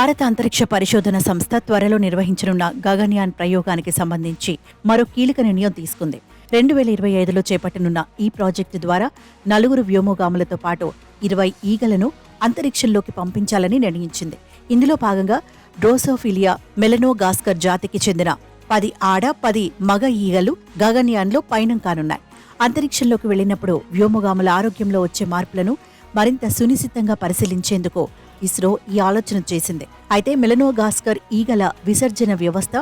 భారత అంతరిక్ష పరిశోధన సంస్థ త్వరలో నిర్వహించనున్న గగన్యాన్ ప్రయోగానికి సంబంధించి మరో కీలక నిర్ణయం తీసుకుంది. 2025లో చేపట్టనున్న ఈ ప్రాజెక్టు ద్వారా 4 వ్యోమగాములతో పాటు 20 ఈగలను అంతరిక్షంలోకి పంపించాలని నిర్ణయించింది. ఇందులో భాగంగా డ్రోసోఫిలియా మెలనోగాస్కర్ జాతికి చెందిన 10 ఆడ 10 మగ ఈగలు గగన్యాన్లో పయనం కానున్నాయి. అంతరిక్షంలోకి వెళ్లినప్పుడు వ్యోమగాముల ఆరోగ్యంలో వచ్చే మార్పులను మరింత సునిశితంగా పరిశీలించేందుకు ఇస్రో ఈ ఆలోచన చేసింది. అయితే మెలనోగాస్కర్ ఈగల విసర్జన వ్యవస్థ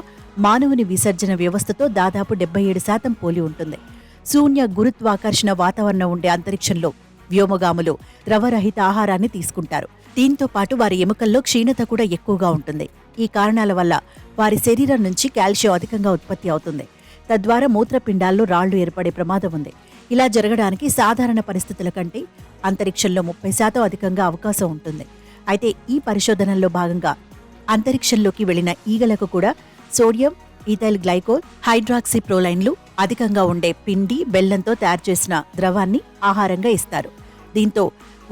మానవుని విసర్జన వ్యవస్థతో దాదాపు 77% పోలి ఉంటుంది. శూన్య గురుత్వాకర్షణ వాతావరణం ఉండే అంతరిక్షంలో వ్యోమగాములు ద్రవరహిత ఆహారాన్ని తీసుకుంటారు. దీంతో పాటు వారి ఎముకల్లో క్షీణత కూడా ఎక్కువగా ఉంటుంది. ఈ కారణాల వల్ల వారి శరీరం నుంచి కాల్షియం అధికంగా ఉత్పత్తి అవుతుంది. తద్వారా మూత్రపిండాల్లో రాళ్లు ఏర్పడే ప్రమాదం ఉంది. ఇలా జరగడానికి సాధారణ పరిస్థితుల కంటే అంతరిక్షంలో 30% అధికంగా అవకాశం ఉంటుంది. అయితే ఈ పరిశోధనల్లో భాగంగా అంతరిక్షంలోకి వెళ్లిన ఈగలకు కూడా సోడియం ఈథైల్ గ్లైకోల్ హైడ్రాక్సిప్రోలైన్లు అధికంగా ఉండే పిండి బెల్లంతో తయారు చేసిన ద్రవాన్ని ఆహారంగా ఇస్తారు. దీంతో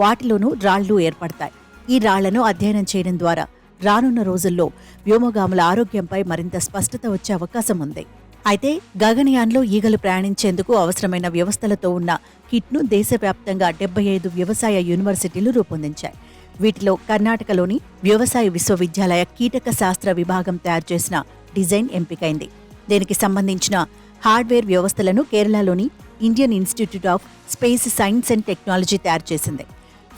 వాటిలోనూ రాళ్లు ఏర్పడతాయి. ఈ రాళ్లను అధ్యయనం చేయడం ద్వారా రానున్న రోజుల్లో వ్యోమగాముల ఆరోగ్యంపై మరింత స్పష్టత వచ్చే అవకాశం ఉంది. అయితే గగనయాన్లో ఈగలు ప్రయాణించేందుకు అవసరమైన వ్యవస్థలతో ఉన్న కిట్ను దేశవ్యాప్తంగా 75 వ్యవసాయ యూనివర్సిటీలు రూపొందించాయి. వీటిలో కర్ణాటకలోని వ్యవసాయ విశ్వవిద్యాలయ కీటక శాస్త్ర విభాగం తయారు చేసిన డిజైన్ ఎంపికైంది. దీనికి సంబంధించిన హార్డ్వేర్ వ్యవస్థలను కేరళలోని Indian institute of space science and technology తయారు చేసింది.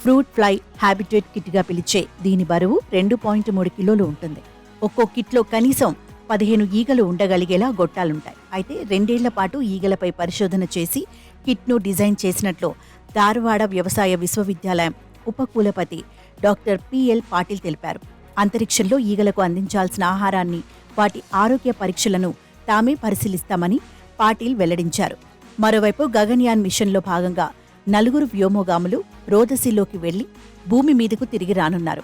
ఫ్రూట్ ఫ్లై హ్యాబిటేట్ కిట్గా పిలిచే దీని బరువు 2.3 కిలోలు ఉంటుంది. ఒక్కో కిట్లో కనీసం 15 ఈగలు ఉండగలిగేలా గొట్టాలుంటాయి. అయితే 2 ఏళ్ల పాటు ఈగలపై పరిశోధన చేసి కిట్ను డిజైన్ చేసినట్లు ధారవాడ వ్యవసాయ విశ్వవిద్యాలయం ఉపకులపతి డాక్టర్ పిఎల్ పాటిల్ తెలిపారు. అంతరిక్షంలో ఈగలకు అందించాల్సిన ఆహారాన్ని, వాటి ఆరోగ్య పరీక్షలను తామే పరిశీలిస్తామని పాటిల్ వెల్లడించారు. మరోవైపు గగన్యాన్ మిషన్లో భాగంగా 4 వ్యోమగాములు రోదసిలోకి వెళ్లి భూమి మీదకు తిరిగి రానున్నారు.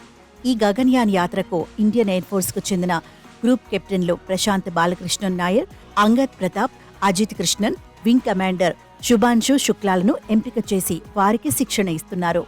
ఈ గగన్యాన్ యాత్రకు ఇండియన్ ఎయిర్ ఫోర్స్కు చెందిన గ్రూప్ కెప్టెన్లు ప్రశాంత్ బాలకృష్ణన్ నాయర్, అంగద్ ప్రతాప్, అజిత్ కృష్ణన్, వింగ్ కమాండర్ శుభాంశు శుక్లాలను ఎంపిక చేసి వారికి శిక్షణ ఇస్తున్నారు.